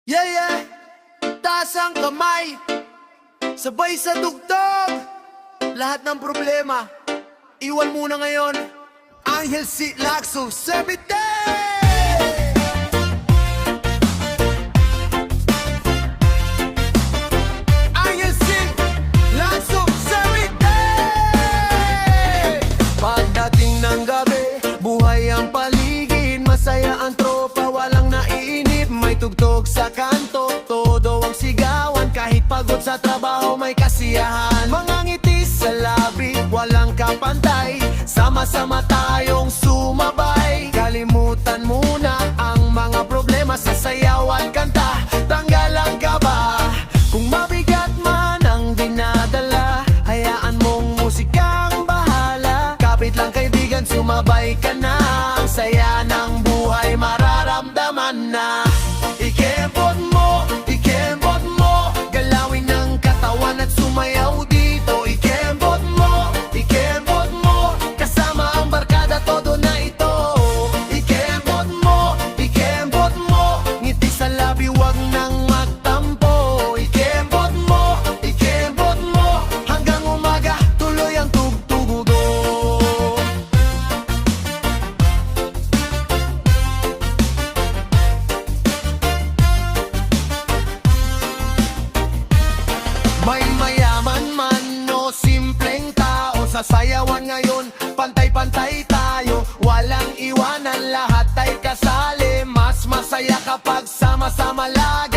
Yeah, yeah, taas ang kamay, sabay sa tugtog. Lahat ng problema, iwan muna ngayon. Angel C. Lacso, Sebite! Angel C. Lacso, Sebite! Pagdating ng gabi, buhay ang paligid. Masaya ang tropa, walang naiinip. May tugtog sa kanto, todo ang sigawan. Kahit pagod sa trabaho, may kasiyahan. Mga ngiti sa labi, walang kapantay. Sama-sama tayong sumabay. Kalimutan muna ang mga problema sa sayaw at kanta. Tanggal ang kaba. Kung mabigat man ang dinadala, hayaan mong musikang bahala. Kapit lang kaibigan, sumabay ka na. Ang saya ng buhay mararamdaman na. Ikembot mo, galawin ng katawan at sumayaw dito. Ikembot mo, kasama ang barkada, todo na ito. Ikembot mo, ngiti sa labi, wag nang magtampo. Ikembot mo, hanggang umaga, tuloy ang tugtugo. May mayaman man o simpleng tao, sa sayawan ngayon, pantay-pantay tayo. Walang iwanan, lahat ay kasali. Mas masaya kapag sama-sama lagi.